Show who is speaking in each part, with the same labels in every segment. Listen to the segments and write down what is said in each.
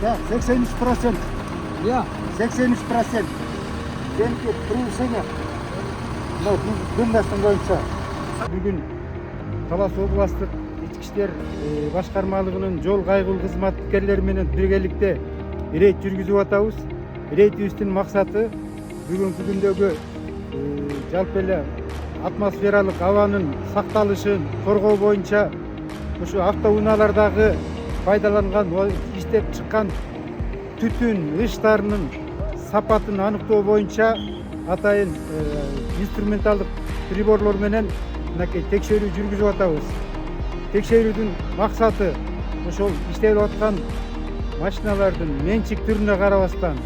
Speaker 1: Ya 83%.
Speaker 2: Ya
Speaker 1: 83%. Benimki prevышение. Bundaştan boyunca. Bugün Talas Oblastык İçki işler Başkarmalığının жол кайгыл кызматкерлери менен биргеликте рейд жүргүзүп атабыз. Рейдибиздин максаты бүгүнкү күндөгү жалпы эле атмосфералык абанын сакталышын коргоо боюнча ушу автоунаалардагы пайдаланган иштеп чыккан түтүн ыштарынын сапатын аныктоо боюнча атайын инструменталдык приборлор менен мынакей текшерүү жүргүзүп атабыз. Текшерүүдүн максаты ошол иштелип аткан машиналардын менчик түрүнө карабастан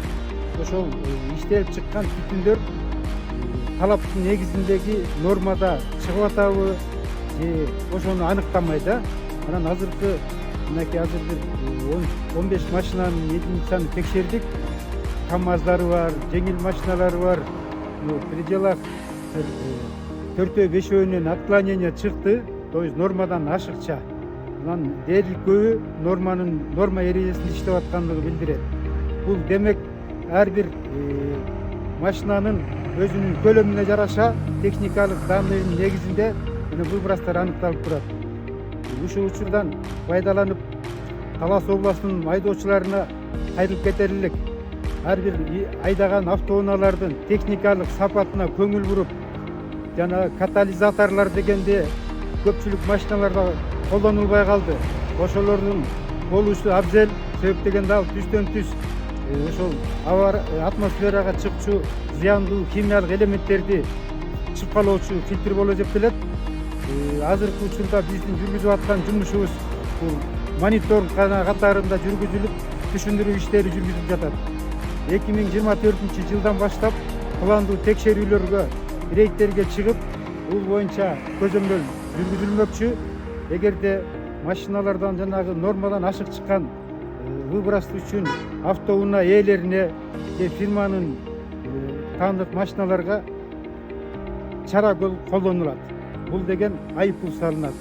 Speaker 1: ошол иштелип чыккан түтүндөр талаптын негизиндеги нормада чыгып атабы же ошону аныктамай да. Анан азыркы мынакей азыр бир 15 машинанын единицаны текшердик. КамАЗдары бар, жеңил машиналары бар. В пределах 4-5-өөнөн отклонение чыкты. То есть нормадан ашыкча. Анан дээрлик көбү норма эрежесинде иштеп аткандыгы билдирет. Бул демек ар бир машинанын өзүнүн көлөмүнө жараша техникалык данныйдын негизинде выбростор аныкталып турат. Ушул учурдан пайдаланып Талас областынын айдоочуларына кайрылып кетер элек. Ар бир айдаган автоунаалардын техникалык сапатына көңүл буруп, жана катализаторлор дегенде көпчүлүк машиналарда колдонулбай калды. Ошолордун болушу абзел, себеп дегенде ал түздөн түз ошол атмосферага чыкчу зыяндуу химиялык элементтерди чыпкалоочу фильтр болуп эсептелет. Азыркы учурда биздин жүргүзүп аткан жумушубуз бул мониторинг катарында жүргүзүлүп, түшүндүрүү иштери жүргүзүлүп жатат. 2024-жылдан баштап пландуу текшерүүлөргө, рейдтерге чыгып, бул боюнча көзөмөл жүргүзүлмөкчү. Эгерде машиналардан жанагы нормадан ашык чыккан выброс үчүн автоунаа ээлерине же фирманын таандык машиналарга чара колдонулат. Бул деген айыппул салынат.